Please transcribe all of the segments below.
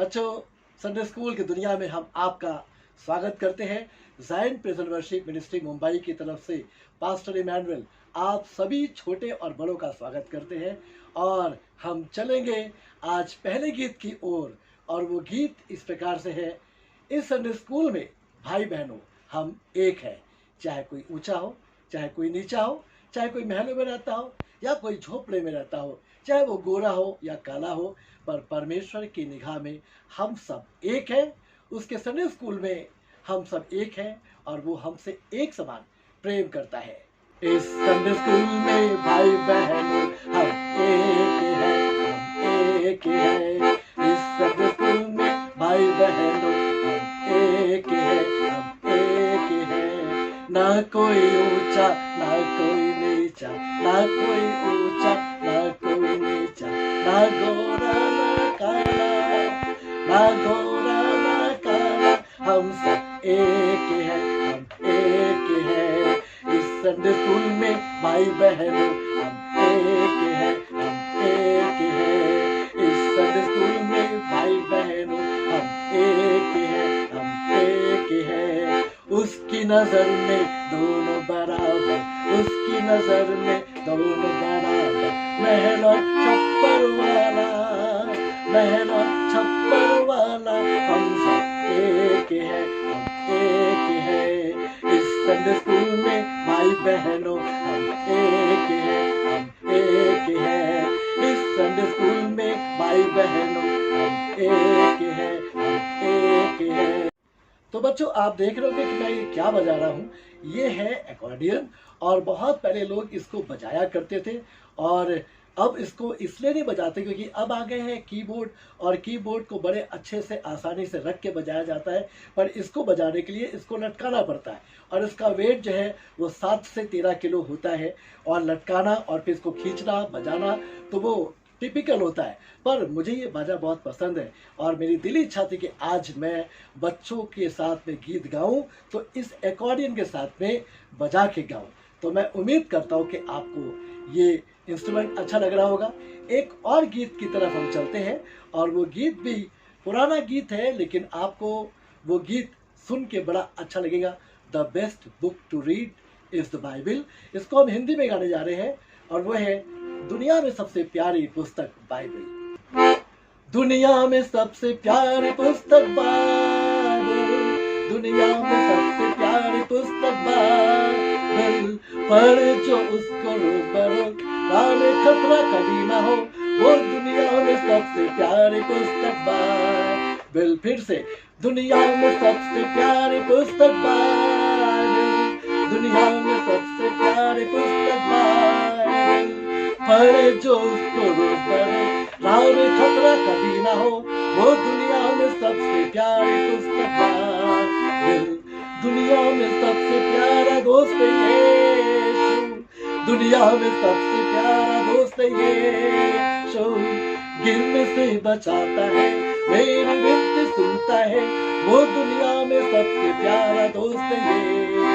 बच्चों, Sunday school की दुनिया में हम आपका स्वागत करते हैं। Zion present worship ministry Mumbai की तरफ से पास्टर इमैनुअल आप सभी छोटे और बड़ों का स्वागत करते हैं और हम चलेंगे आज पहले गीत की ओर। और वो गीत इस प्रकार से है, इस संडे स्कूल में भाई बहनों हम एक हैं। चाहे कोई ऊंचा हो, चाहे कोई नीचा हो, चाहे कोई महलों में रहता हो या कोई झोपड़े में रहता हो, चाहे वो गोरा हो या काला हो, पर परमेश्वर की निगाह में हम सब एक हैं। उसके संडे स्कूल में हम सब एक हैं और वो हमसे एक समान प्रेम करता है। इस संडे स्कूल में भाई बहनों हम एक हैं, हम एक हैं। इस संडे स्कूल में भाई बहनों हम एक हैं, हम एक हैं। ना कोई ऊंचा ना कोई नीचा, ना कोई ऊंचा ना कोई नीचा, ना गोरा ना काला, ना गोरा ना काला, हम सब एक हैं, हम एक हैं। इस संडे स्कूल में भाई बहनों हम एक हैं, हम एक हैं। इस संडे स्कूल में भाई बहनों हम एक हैं, हम एक हैं। उसकी नजर में दोनों बराबर, उसकी नजर में दोनों बराबर। महला छप्पर वाला, महला छप्पर वाला, हम सब एक हैं, हम एक हैं। इस संडे स्कूल में भाई बहनों हम एक हैं, हम एक हैं। इस संडे स्कूल में भाई बहनों हम एक हैं, हम एक हैं। तो बच्चों, आप देख रहे होंगे कि मैं ये क्या बजा रहा हूँ। ये है एक्कॉर्डियन और बहुत पहले लोग इसको बजाया करते थे और अब इसको इसलिए नहीं बजाते क्योंकि अब आ गए हैं कीबोर्ड और कीबोर्ड को बड़े अच्छे से आसानी से रख के बजाया जाता है। पर इसको बजाने के लिए इसको लटकाना पड़ता है और इसका वेट जो है वो 7 से 13 किलो होता है और लटकाना और फिर इसको खींचना बजाना तो वो टिपिकल होता है। पर मुझे ये बाजा बहुत पसंद है और मेरी दिली इच्छा थी कि आज मैं बच्चों के साथ में गीत गाऊं तो इस एक्कॉर्डियन के साथ में बजा के गाऊं। तो मैं उम्मीद करता हूं कि आपको ये इंस्ट्रूमेंट अच्छा लग रहा होगा। एक और गीत की तरफ हम चलते हैं और वो गीत भी पुराना गीत है लेकिन आपको वो गीत सुन के बड़ा अच्छा लगेगा। The best book to read is the Bible. इसको हम हिंदी में गाने जा रहे हैं और वो है दुनिया में सबसे प्यारी पुस्तक बाइबल। दुनिया में सबसे प्यारी पुस्तक बाइबल, दुनिया में सबसे प्यारी पुस्तक बाइबल। पर जो उसको रोज बरोज में खतरा कभी ना हो, वो दुनिया में सबसे प्यारी पुस्तक बाइबल। फिर से, दुनिया में सबसे प्यारी पुस्तक बाइबल, दुनिया में सबसे प्यारी पुस्तक बाइबल। पर जो उसको रोज बरोज में खतरा कभी ना हो, वो दुनिया में सबसे प्यारी पुस्तक बाइबल। दुनिया में सबसे प्यारा दोस्त यीशु, दुनिया में सबसे प्यारा दोस्त यीशु। गिरने से बचाता है, मेरी विनती सुनता है, वो दुनिया में सबसे प्यारा दोस्त यीशु।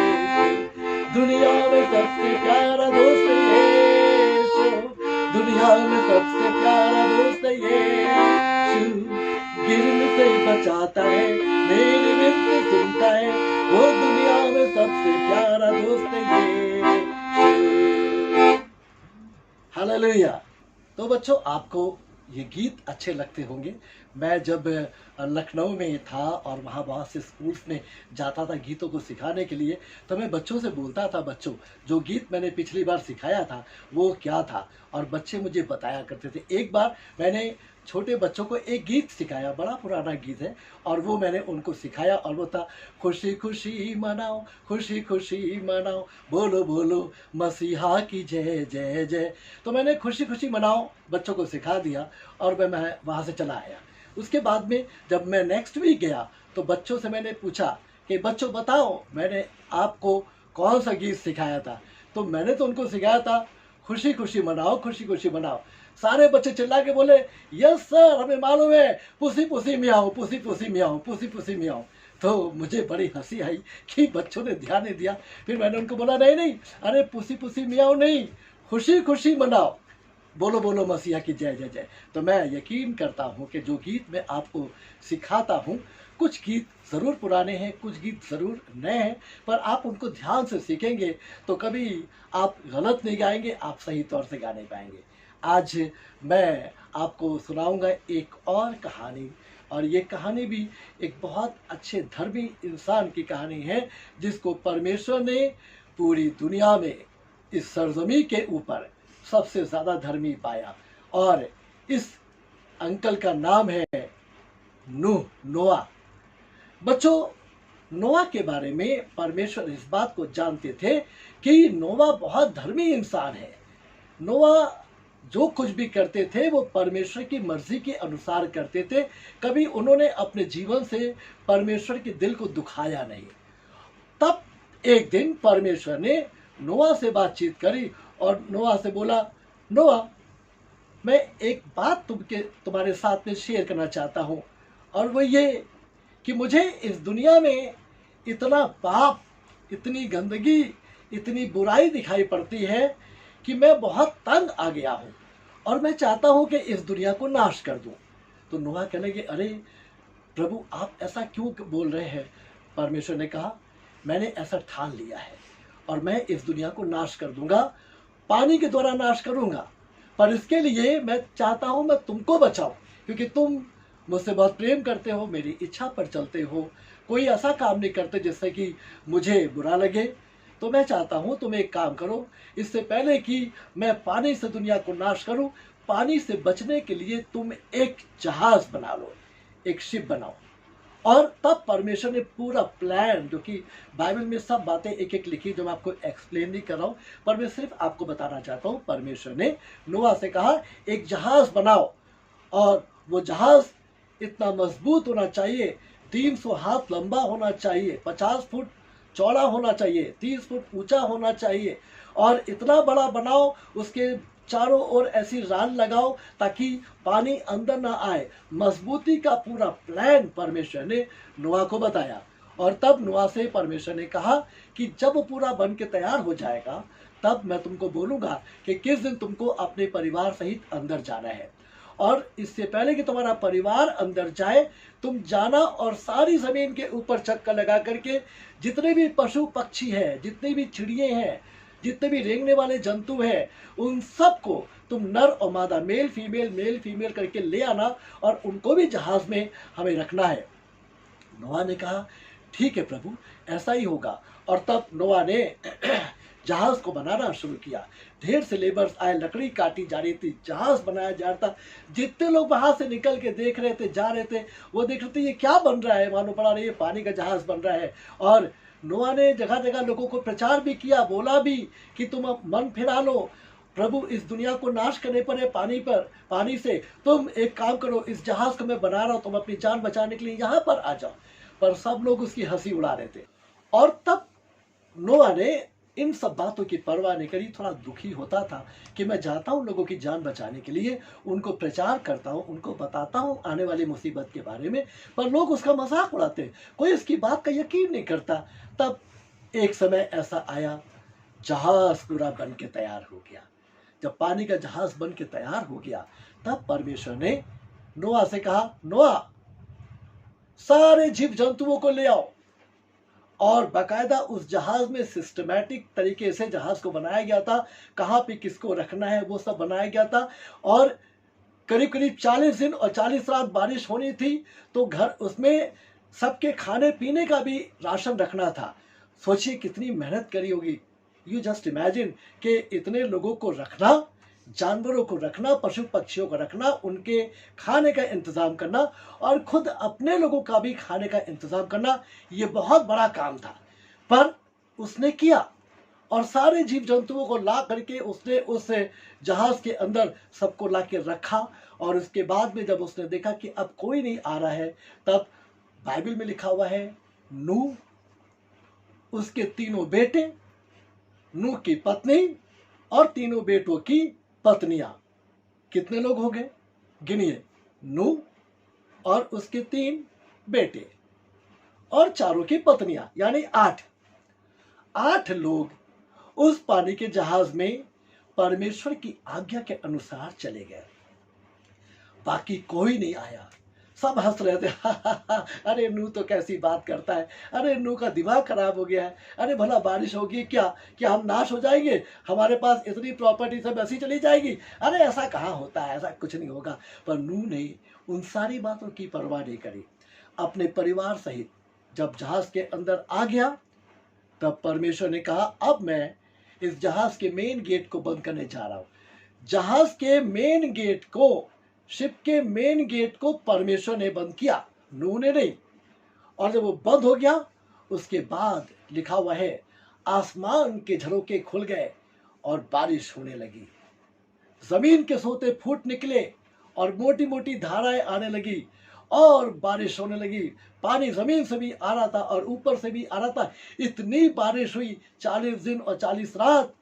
दुनिया में सबसे प्यारा दोस्त यीशु, दुनिया में सबसे प्यारा दोस्त यीशु। गिरने से बचाता है, मेरी विनती सुनता है, वो दुनिया में सबसे प्यारा दोस्त यीशु। हालेलुया। तो बच्चों, आपको ये गीत अच्छे लगते होंगे। मैं जब लखनऊ में था और वहाँ से स्कूल्स में जाता था गीतों को सिखाने के लिए, तो मैं बच्चों से बोलता था, बच्चों जो गीत मैंने पिछली बार सिखाया था वो क्या था, और बच्चे मुझे बताया करते थे। एक बार मैंने छोटे बच्चों को एक गीत सिखाया, बड़ा पुराना गीत है और वो मैंने उनको सिखाया और वो था, खुशी खुशी मनाओ, खुशी खुशी मनाओ, बोलो बोलो मसीहा की जय जय जय। तो मैंने खुशी खुशी मनाओ बच्चों को सिखा दिया और मैं वहाँ से चला आया। उसके बाद में जब मैं नेक्स्ट वीक गया तो बच्चों से मैंने पूछा कि बच्चों बताओ मैंने आपको कौन सा गीत सिखाया था। तो मैंने तो उनको सिखाया था खुशी खुशी मनाओ, खुशी खुशी मनाओ। सारे बच्चे चिल्ला के बोले, यस सर, हमें मालूम है, pussy pussy Miao, pussy pussy Miao, pussy pussy Miao. तो मुझे बड़ी हंसी आई कि बच्चों ने ध्यान नहीं दिया। फिर मैंने उनको बोला, नहीं नहीं, अरे पुसी पुसी मियाओ नहीं, खुशी खुशी मनाओ। बोलो बोलो मसीहा की जय जय जय। तो मैं यकीन करता हूँ कि जो गीत मैं आपको सिखाता हूँ, कुछ गीत ज़रूर पुराने हैं, कुछ गीत ज़रूर नए हैं, पर आप उनको ध्यान से सीखेंगे तो कभी आप गलत नहीं गाएंगे, आप सही तौर से गा नहीं पाएंगे। आज मैं आपको सुनाऊंगा एक और कहानी, और ये कहानी भी एक बहुत अच्छे धर्मी इंसान की कहानी है, जिसको परमेश्वर ने पूरी दुनिया में, इस सरजमी के ऊपर सबसे ज़्यादा धर्मी पाया। और इस अंकल का नाम है नोआ। बच्चों, नोआ के बारे में परमेश्वर इस बात को जानते थे कि नोआ बहुत धर्मी इंसान है। नोआ जो कुछ भी करते थे वो परमेश्वर की मर्जी के अनुसार करते थे। कभी उन्होंने अपने जीवन से परमेश्वर के दिल को दुखाया नहीं। तब एक दिन परमेश्वर ने नोआ से बातचीत करी और नोआ से बोला, नोआ, मैं एक बात तुम्हारे साथ में शेयर करना चाहता हूँ, और वो ये कि मुझे इस दुनिया में इतना पाप, इतनी गंदगी, इतनी बुराई दिखाई पड़ती है कि मैं बहुत तंग आ गया हूँ, और मैं चाहता हूँ कि इस दुनिया को नाश कर दूँ। तो नोआ कहने लगे, अरे प्रभु, आप ऐसा क्यों बोल रहे हैं? परमेश्वर ने कहा, मैंने ऐसा ठान लिया है और मैं इस दुनिया को नाश कर दूंगा, पानी के द्वारा नाश करूंगा। पर इसके लिए मैं चाहता हूं मैं तुमको बचाऊं, क्योंकि तुम मुझसे बहुत प्रेम करते हो, मेरी इच्छा पर चलते हो, कोई ऐसा काम नहीं करते जिससे कि मुझे बुरा लगे। तो मैं चाहता हूं तुम एक काम करो, इससे पहले कि मैं पानी से दुनिया को नाश करूं, पानी से बचने के लिए तुम एक जहाज बना लो, एक शिप बनाओ। और तब परमेश्वर ने पूरा प्लान, जो कि बाइबल में सब बातें एक एक लिखी, जो मैं आपको एक्सप्लेन नहीं कर रहा हूँ, पर मैं सिर्फ आपको बताना चाहता हूँ। परमेश्वर ने नोआ से कहा, एक जहाज बनाओ, और वो जहाज इतना मजबूत होना चाहिए, 300 हाथ लंबा होना चाहिए, 50 फुट चौड़ा होना चाहिए, 30 फुट ऊंचा होना चाहिए, और इतना बड़ा बनाओ, उसके चारों ओर ऐसी रान लगाओ ताकि पानी अंदर ना आए। मजबूती का पूरा प्लान परमेश्वर ने नोआ को बताया। और तब नोआ से परमेश्वर ने कहा कि जब पूरा बन के तैयार हो जाएगा, तब मैं तुमको बोलूंगा कि किस दिन तुमको अपने परिवार सहित अंदर जाना है। और इससे पहले कि तुम्हारा परिवार अंदर जाए, तुम जाना और सारी जमीन के ऊपर चक्कर लगा करके जितने भी पशु पक्षी हैं, जितनी भी चिड़िए हैं, जितने भी रेंगने वाले जंतु हैं, उन सबको तुम नर और मादा, मेल फीमेल करके ले आना, और उनको भी जहाज में हमें रखना है। नोआ ने कहा, ठीक है प्रभु, ऐसा ही होगा। और तब नोआ ने जहाज को बनाना शुरू किया। ढेर से लेबर्स आए, लकड़ी काटी जा रही थी, जहाज बनाया जा रहा था। जितने लोग वहां से निकल के देख रहे थे, जा रहे थे, वो देख रहे थे ये क्या बन रहा है, मानो पड़ा ये पानी का जहाज बन रहा है। और नोआ ने जगह जगह लोगों को प्रचार भी किया, बोला भी कि तुम अब मन फिरा लो, प्रभु इस दुनिया को नाश करने पर है, पानी से तुम एक काम करो, इस जहाज को मैं बना रहा हूं, तुम अपनी जान बचाने के लिए यहाँ पर आ जाओ। पर सब लोग उसकी हंसी उड़ा रहे थे। और तब नोआ ने इन सब बातों की परवाह नहीं करी। थोड़ा दुखी होता था कि मैं जाता हूँ लोगों की जान बचाने के लिए, उनको प्रचार करता हूँ, उनको बताता हूँ आने वाली मुसीबत के बारे में, पर लोग उसका मजाक उड़ाते हैं, कोई इसकी बात का यकीन नहीं करता। तब एक समय ऐसा आया, जहाज पूरा बन के तैयार हो गया। जब पानी का जहाज बन के तैयार हो गया, तब परमेश्वर ने नोआ से कहा, नोआ, सारे जीव जंतुओं को ले आओ। और बाकायदा उस जहाज में सिस्टमैटिक तरीके से जहाज को बनाया गया था, कहाँ पे किसको रखना है वो सब बनाया गया था। और करीब करीब 40 दिन और 40 रात बारिश होनी थी, तो घर उसमें सबके खाने पीने का भी राशन रखना था। सोचिए कितनी मेहनत करी होगी। यू जस्ट इमेजिन कि इतने लोगों को रखना, जानवरों को रखना, पशु पक्षियों को रखना, उनके खाने का इंतजाम करना, और खुद अपने लोगों का भी खाने का इंतजाम करना, ये बहुत बड़ा काम था। पर उसने किया, और सारे जीव जंतुओं को ला करके उसने उस जहाज के अंदर सबको ला के रखा। और उसके बाद में जब उसने देखा कि अब कोई नहीं आ रहा है, तब बाइबल में लिखा हुआ है, नूह, उसके 3 बेटे, नूह की पत्नी और 3 बेटों की पत्नियां, कितने लोग हो गए गिनिए, नूह और उसके 3 बेटे और चारों की पत्नियां, यानी 8 लोग उस पानी के जहाज में परमेश्वर की आज्ञा के अनुसार चले गए। बाकी कोई नहीं आया। सब हंस रहे थे, हा, हा, हा, अरे नू तो कैसी बात करता है, अरे नू का दिमाग खराब हो गया है, अरे भला बारिश होगी क्या हम नाश हो जाएंगे, हमारे पास इतनी प्रॉपर्टी सब ऐसी चली जाएगी, अरे ऐसा कहाँ होता है, ऐसा कुछ नहीं होगा। पर नू ने उन सारी बातों की परवाह नहीं करी। अपने परिवार सहित जब जहाज के अंदर आ गया, तब परमेश्वर ने कहा, अब मैं इस जहाज के मेन गेट को बंद करने जा रहा हूं। जहाज के मेन गेट को, शिप के मेन गेट को परमेश्वर ने बंद किया, नूह ने नहीं। और जब वो बंद हो गया, उसके बाद लिखा हुआ है, आसमान के झरोके खुल गए और बारिश होने लगी। जमीन के सोते फूट निकले और मोटी मोटी धाराएं आने लगी और बारिश होने लगी। पानी जमीन से भी आ रहा था और ऊपर से भी आ रहा था। इतनी बारिश हुई 40 दिन और 40 रात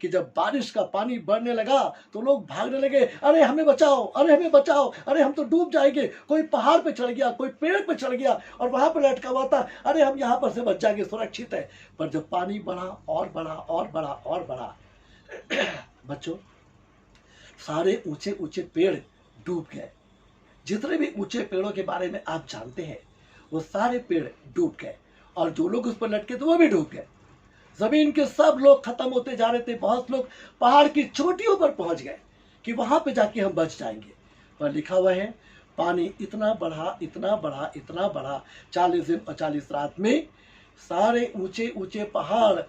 कि जब बारिश का पानी बढ़ने लगा तो लोग भागने लगे, अरे हमें बचाओ, अरे हमें बचाओ, अरे हम तो डूब जाएंगे। कोई पहाड़ पे चढ़ गया, कोई पेड़ पे चढ़ गया और वहां पर लटका हुआ था, अरे हम यहाँ पर से बच जाएंगे, सुरक्षित है। पर जब पानी बढ़ा और बढ़ा और बढ़ा और बढ़ा, बच्चों, सारे ऊंचे ऊंचे पेड़ डूब गए। जितने भी ऊंचे पेड़ों के बारे में आप जानते हैं, वो सारे पेड़ डूब गए और जो लोग उस पर लटके थे वो भी डूब गए। जमीन के सब लोग खत्म होते जा रहे थे। बहुत लोग पहाड़ की चोटियों पर पहुंच गए कि वहां पे जाके हम बच जाएंगे। पर लिखा हुआ है, पानी इतना बढ़ा, इतना बढ़ा, इतना बढ़ा, 40 दिन और 40 रात में सारे ऊंचे ऊंचे पहाड़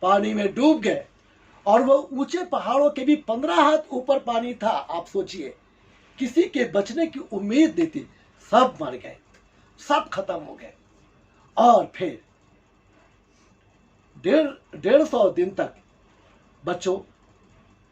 पानी में डूब गए। और वो ऊंचे पहाड़ों के भी 15 हाथ ऊपर पानी था। आप सोचिए, किसी के बचने की उम्मीद नहीं थी। सब मर गए, सब खत्म हो गए। और फिर 150 दिन तक बच्चों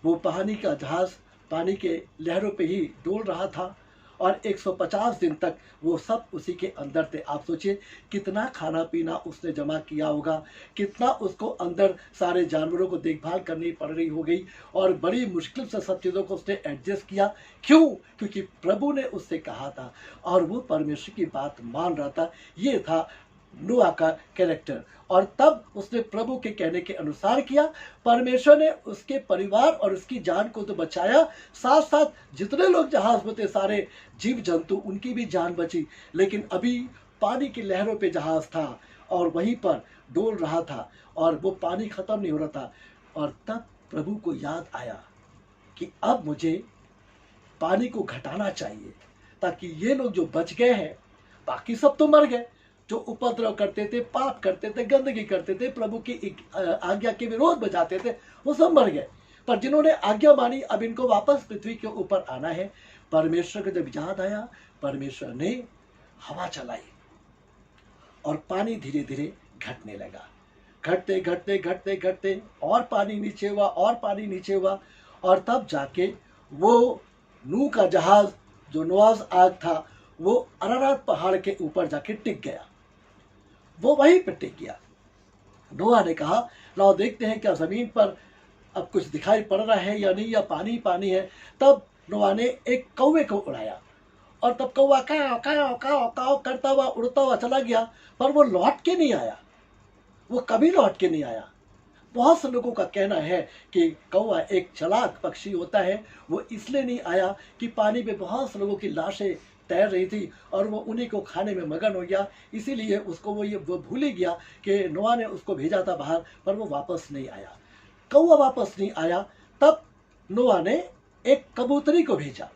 वो पानी का जहाज पानी के लहरों पे ही डोल रहा था और 150 दिन तक वो सब उसी के अंदर थे। आप सोचिए कितना खाना पीना उसने जमा किया होगा, कितना उसको अंदर सारे जानवरों को देखभाल करनी पड़ रही हो गई और बड़ी मुश्किल से सब चीज़ों को उसने एडजस्ट किया। क्यों? क्योंकि प्रभु ने उससे कहा था और वो परमेश्वर की बात मान रहा था। ये था नूह का कैरेक्टर। और तब उसने प्रभु के कहने के अनुसार किया। परमेश्वर ने उसके परिवार और उसकी जान को तो बचाया, साथ साथ जितने लोग जहाज में थे, सारे जीव जंतु, उनकी भी जान बची। लेकिन अभी पानी की लहरों पे जहाज था और वहीं पर डोल रहा था और वो पानी खत्म नहीं हो रहा था। और तब प्रभु को याद आया कि अब मुझे पानी को घटाना चाहिए ताकि ये लोग जो बच गए हैं, बाकी सब तो मर गए, जो उपद्रव करते थे, पाप करते थे, गंदगी करते थे, प्रभु की आज्ञा के विरोध बजाते थे, वो सब मर गए। पर जिन्होंने आज्ञा मानी, अब इनको वापस पृथ्वी के ऊपर आना है। परमेश्वर को जब याद आया, परमेश्वर ने हवा चलाई और पानी धीरे धीरे घटने लगा। घटते घटते घटते घटते और पानी नीचे हुआ और पानी नीचे हुआ। और तब जाके वो नूह का जहाज जो नोआज आग था, वो अरारात पहाड़ के ऊपर जाके टिक गया। वो वहीं पर टिक गया। नोआ ने कहा, लाओ देखते हैं क्या जमीन पर अब कुछ दिखाई पड़ रहा है या नहीं, या पानी पानी है। तब नोआ ने एक कौवे को उड़ाया और तब कौवा काव काव काव काव करता हुआ उड़ता हुआ चला गया। पर वो लौट के नहीं आया, वो कभी लौट के नहीं आया। बहुत से लोगों का कहना है कि कौवा एक चालाक पक्षी होता है। वो इसलिए नहीं आया कि पानी में बहुत से लोगों की लाशें तैर रही थी और वो उन्हीं को खाने में मगन हो गया, इसीलिए उसको वो भूल ही गया कि नोआ ने उसको भेजा था बाहर, पर वो वापस नहीं आया। कौवा वापस नहीं आया। तब नोआ ने एक कबूतरी को भेजा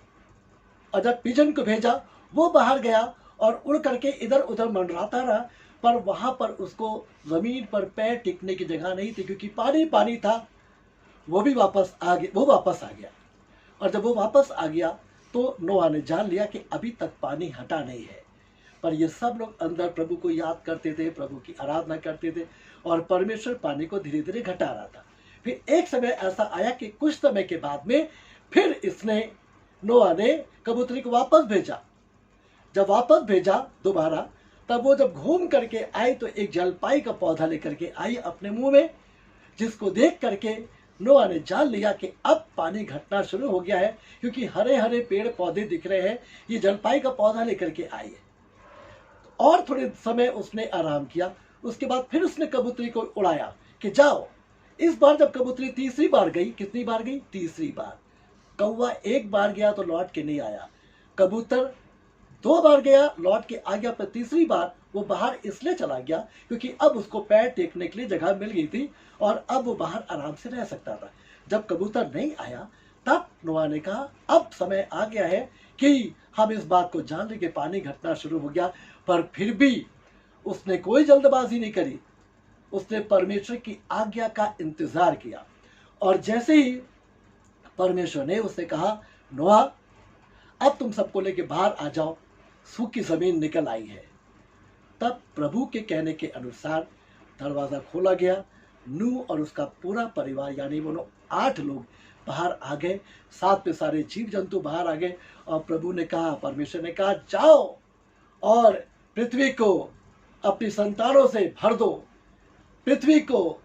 और जब पिजन को भेजा, वो बाहर गया और उड़ करके इधर उधर मंडराता रहा। पर वहां पर उसको जमीन पर पैर टिकने की जगह नहीं थी, क्योंकि पानी पानी था। वो वापस आ गया। और जब वो वापस आ गया तो नोआ ने जान लिया कि अभी तक पानी हटा नहीं है। पर ये सब लोग अंदर प्रभु को याद करते थे, प्रभु की आराधना करते थे और परमेश्वर पानी को धीरे धीरे घटा रहा था। फिर एक समय ऐसा आया कि कुछ समय के बाद में फिर नोआ ने कबूतरी को वापस भेजा। जब वापस भेजा दोबारा, तब वो जब घूम करके आई तो एक जलपाई का पौधा लेकर के आई अपने मुंह में, जिसको देख करके नोआ ने जान लिया कि अब पानी घटना शुरू हो गया है, क्योंकि हरे हरे पेड़ पौधे दिख रहे हैं। ये जलपाई का पौधा लेकर के आई है। और थोड़े समय उसने आराम किया। उसके बाद फिर उसने कबूतरी को उड़ाया कि जाओ इस बार जब कबूतरी तीसरी बार गई, कितनी बार गई? तीसरी बार। कौवा एक बार गया तो लौट के नहीं आया। कबूतर 2 बार गया, लौट के आ गया, पर तीसरी बार वो बाहर इसलिए चला गया क्योंकि अब उसको पैर टेकने के लिए जगह मिल गई थी और अब वो बाहर आराम से रह सकता था। जब कबूतर नहीं आया तब नोआ ने कहा अब समय आ गया है कि हम इस बात को जान लें कि पानी घटना शुरू हो गया। पर फिर भी उसने कोई जल्दबाजी नहीं करी। उसने परमेश्वर की आज्ञा का इंतजार किया और जैसे ही परमेश्वर ने उससे कहा नोआ अब तुम सबको लेके बाहर आ जाओ, सूखी जमीन निकल आई है, तब प्रभु के कहने के अनुसार दरवाजा खोला गया। नूह और उसका पूरा परिवार यानी वो 8 लोग बाहर आ गए, साथ में सारे जीव जंतु बाहर आ गए और प्रभु ने कहा, परमेश्वर ने कहा जाओ और पृथ्वी को अपनी संतानों से भर दो, पृथ्वी को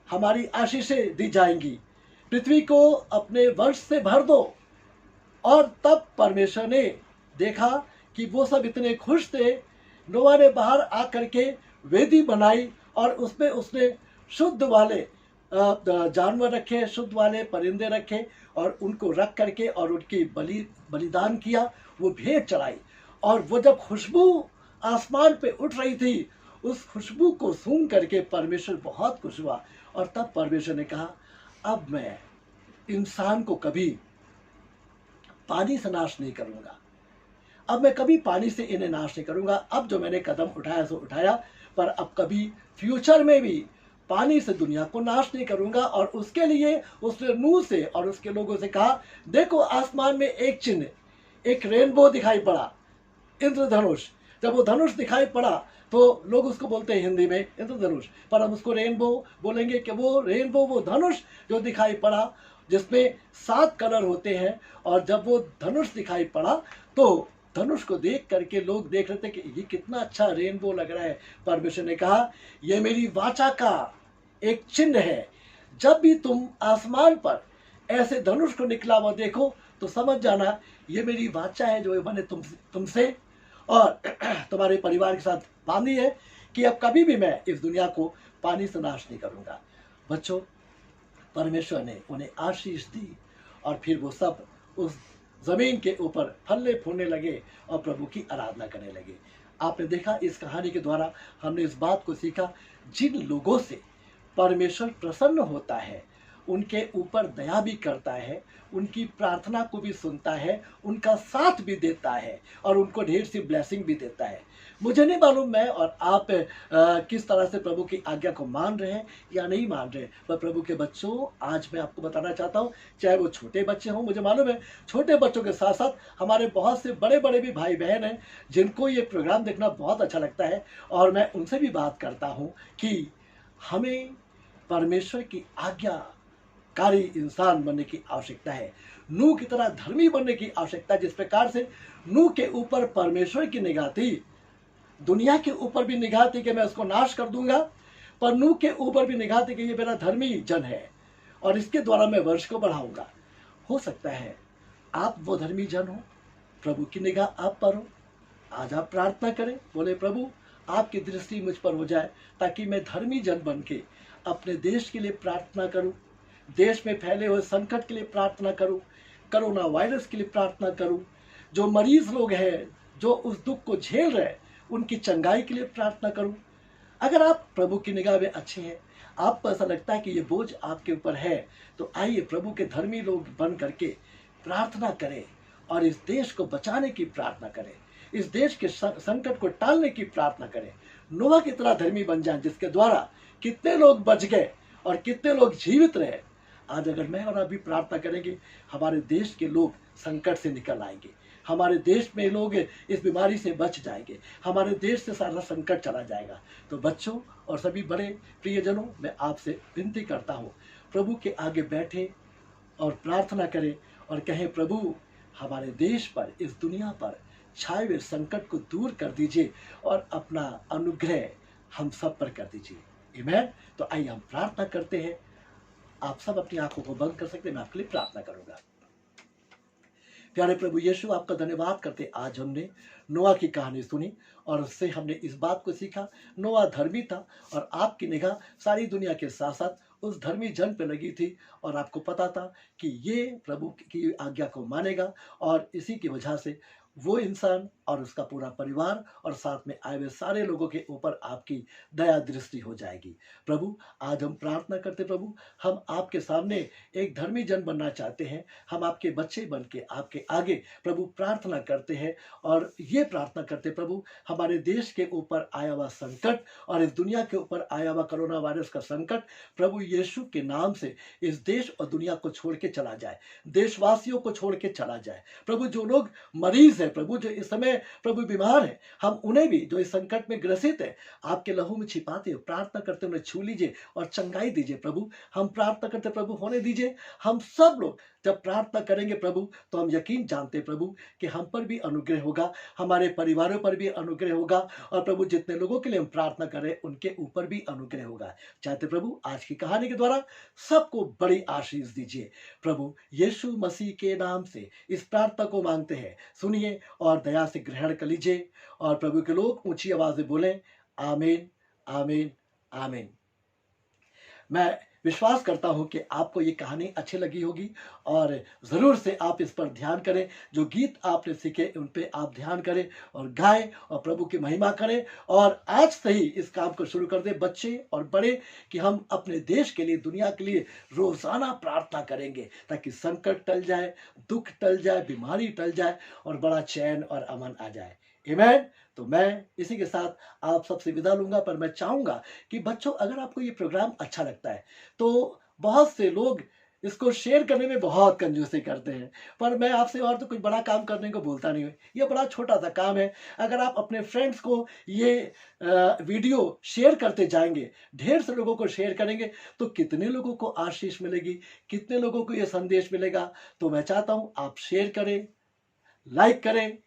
हमारी आशीषें दी जाएंगी, पृथ्वी को अपने वंश से भर दो। और तब परमेश्वर ने देखा कि वो सब इतने खुश थे। नोआ ने बाहर आकर के वेदी बनाई और उसमें उसने शुद्ध वाले जानवर रखे, शुद्ध वाले परिंदे रखे और उनको रख करके और उनकी बलिदान किया, वो भेंट चढ़ाई। और वो जब खुशबू आसमान पे उठ रही थी, उस खुशबू को सूंघ करके परमेश्वर बहुत खुश हुआ। और तब परमेश्वर ने कहा अब मैं इंसान को कभी पानी से नाश नहीं करूंगा, अब मैं कभी पानी से इन्हें नाश नहीं करूंगा। अब जो मैंने कदम उठाया सो उठाया, पर अब कभी फ्यूचर में भी पानी से दुनिया को नाश नहीं करूंगा। और उसके लिए उसने नूह से और उसके लोगों से कहा देखो आसमान में एक चिन्ह, एक रेनबो दिखाई पड़ा, इंद्रधनुष। जब वो धनुष दिखाई पड़ा तो लोग उसको बोलते हैं हिंदी में इंद्रधनुष, पर हम उसको रेनबो बोलेंगे कि वो रेनबो, वो धनुष जो दिखाई पड़ा जिसमें 7 कलर होते हैं। और जब वो धनुष दिखाई पड़ा तो धनुष को देख करके लोग देख रहे थे कि ये कितना अच्छा रेनबो लग रहा है। परमेश्वर ने कहा ये मेरी वाचा का एक चिन्ह है, जब भी तुम आसमान पर ऐसे धनुष को निकला हुआ देखो तो समझ जाना ये मेरी वाचा है जो मैंने तुमसे और तुम्हारे परिवार के साथ बांधी है कि अब कभी भी मैं इस दुनिया को पानी से नाश नहीं करूंगा। बच्चों, परमेश्वर ने उन्हें आशीष दी और फिर वो सब उस जमीन के ऊपर फलने फूलने लगे और प्रभु की आराधना करने लगे। आपने देखा इस कहानी के द्वारा हमने इस बात को सीखा, जिन लोगों से परमेश्वर प्रसन्न होता है उनके ऊपर दया भी करता है, उनकी प्रार्थना को भी सुनता है, उनका साथ भी देता है और उनको ढेर सी ब्लेसिंग भी देता है। मुझे नहीं मालूम मैं और आप किस तरह से प्रभु की आज्ञा को मान रहे हैं या नहीं मान रहे, पर प्रभु के बच्चों आज मैं आपको बताना चाहता हूँ, चाहे वो छोटे बच्चे हों, मुझे मालूम है छोटे बच्चों के साथ साथ हमारे बहुत से बड़े बड़े भी भाई बहन हैं जिनको ये प्रोग्राम देखना बहुत अच्छा लगता है। और मैं उनसे भी बात करता हूँ कि हमें परमेश्वर की आज्ञाकारी इंसान बनने की आवश्यकता है, नूह की तरह धर्मी बनने की आवश्यकता है। जिस प्रकार से नूह के ऊपर परमेश्वर की निगाह थी, दुनिया के ऊपर भी निगाह थी कि मैं उसको नाश कर दूंगा, पर नूह के ऊपर भी निगाह थी कि ये मेरा धर्मी जन है और इसके द्वारा मैं वंश को बढ़ाऊंगा। हो सकता है आप वो धर्मी जन हो, प्रभु की निगाह आप पर हो। आज आप प्रार्थना करें, बोले प्रभु आपकी दृष्टि मुझ पर हो जाए ताकि मैं धर्मी जन बन के अपने देश के लिए प्रार्थना करूं, देश में फैले हुए संकट के लिए प्रार्थना करूं, कोरोना वायरस के लिए प्रार्थना करूं, जो मरीज लोग हैं जो उस दुख को झेल रहे हैं उनकी चंगाई के लिए प्रार्थना करूं। अगर आप प्रभु की निगाह में अच्छे हैं, आपको ऐसा लगता है कि ये बोझ आपके ऊपर है, तो आइए प्रभु के धर्मी लोग बन करके प्रार्थना करें और इस देश को बचाने की प्रार्थना करें, इस देश के संकट को टालने की प्रार्थना करें। नोआ की तरह धर्मी बन जाएं जिसके द्वारा कितने लोग बच गए और कितने लोग जीवित रहे। आज अगर मैं और आप भी प्रार्थना करेंगे, हमारे देश के लोग संकट से निकल आएंगे, हमारे देश में लोग इस बीमारी से बच जाएंगे, हमारे देश से सारा संकट चला जाएगा। तो बच्चों और सभी बड़े प्रियजनों, मैं आपसे विनती करता हूँ, प्रभु के आगे बैठे और प्रार्थना करें और कहें प्रभु हमारे देश पर, इस दुनिया पर छाए हुए संकट को दूर कर दीजिए और अपना अनुग्रह हम सब पर कर दीजिए। आमीन। तो आइए हम प्रार्थना करते हैं। आप सब अपनी आंखों को बंद कर सकते हैं, मैं आपके लिए प्रार्थना करूंगा। प्यारे प्रभु यीशु, आपका धन्यवाद करते, आज हमने नोआ की कहानी सुनी और उससे हमने इस बात को सीखा, नोआ धर्मी था और आपकी निगाह सारी दुनिया के साथ साथ उस धर्मी जन पे लगी थी और आपको पता था कि ये प्रभु की आज्ञा को मानेगा और इसी की वजह से वो इंसान और उसका पूरा परिवार और साथ में आए हुए सारे लोगों के ऊपर आपकी दया दृष्टि हो जाएगी। प्रभु, आज हम प्रार्थना करते प्रभु, हम आपके सामने एक धर्मी जन बनना चाहते हैं। हम आपके बच्चे बन के आपके आगे प्रभु प्रार्थना करते हैं और ये प्रार्थना करते प्रभु, हमारे देश के ऊपर आया हुआ संकट और इस दुनिया के ऊपर आया हुआ कोरोना वायरस का संकट प्रभु यीशु के नाम से इस देश और दुनिया को छोड़ के चला जाए, देशवासियों को छोड़ के चला जाए। प्रभु, जो लोग मरीज है प्रभु, जो इस समय प्रभु बीमार है, हम उन्हें भी जो इस संकट में ग्रसित है आपके लहू में छिपाते हो, प्रार्थना करते उन्हें छू लीजिए और चंगाई दीजिए प्रभु। हम प्रार्थना करते प्रभु होने दीजिए। हम सब लोग जब प्रार्थना करेंगे प्रभु तो हम यकीन जानते प्रभु कि हम पर भी अनुग्रह होगा, हमारे परिवारों पर भी अनुग्रह होगा और प्रभु जितने लोगों के लिए हम प्रार्थना करें उनके ऊपर भी अनुग्रह होगा। चाहते प्रभु आज की कहानी के द्वारा सबको बड़ी आशीष दीजिए। प्रभु यीशु मसीह के नाम से इस प्रार्थना को मांगते हैं, सुनिए और दया से ग्रहण कर लीजिए। और प्रभु के लोग ऊंची आवाज में बोलें आमीन, आमीन, आमीन। मैं विश्वास करता हूं कि आपको ये कहानी अच्छी लगी होगी और ज़रूर से आप इस पर ध्यान करें। जो गीत आपने सीखे उन पे आप ध्यान करें और गाएं और प्रभु की महिमा करें। और आज से ही इस काम को शुरू कर दें, बच्चे और बड़े, कि हम अपने देश के लिए, दुनिया के लिए रोज़ाना प्रार्थना करेंगे ताकि संकट टल जाए, दुख टल जाए, बीमारी टल जाए और बड़ा चैन और अमन आ जाए। आमीन। तो मैं इसी के साथ आप सबसे विदा लूंगा, पर मैं चाहूंगा कि बच्चों, अगर आपको ये प्रोग्राम अच्छा लगता है तो बहुत से लोग इसको शेयर करने में बहुत कंजूसी करते हैं, पर मैं आपसे और तो कुछ बड़ा काम करने को बोलता नहीं हूँ। ये बड़ा छोटा सा काम है। अगर आप अपने फ्रेंड्स को ये वीडियो शेयर करते जाएंगे, ढेर से लोगों को शेयर करेंगे, तो कितने लोगों को आशीष मिलेगी, कितने लोगों को ये संदेश मिलेगा। तो मैं चाहता हूँ आप शेयर करें, लाइक करें,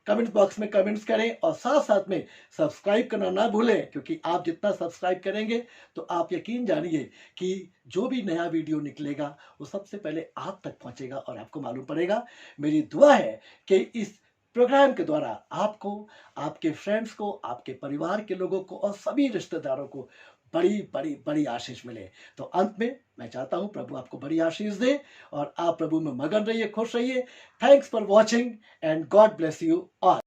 कमेंट बॉक्स में कमेंट्स करें और साथ साथ में सब्सक्राइब करना ना भूलें, क्योंकि आप जितना सब्सक्राइब करेंगे तो आप यकीन जानिए कि जो भी नया वीडियो निकलेगा वो सबसे पहले आप तक पहुंचेगा और आपको मालूम पड़ेगा। मेरी दुआ है कि इस प्रोग्राम के द्वारा आपको, आपके फ्रेंड्स को, आपके परिवार के लोगों को और सभी रिश्तेदारों को बड़ी बड़ी बड़ी आशीष मिले। तो अंत में मैं चाहता हूं प्रभु आपको बड़ी आशीष दे और आप प्रभु में मगन रहिए, खुश रहिए। Thanks for watching and God bless you all.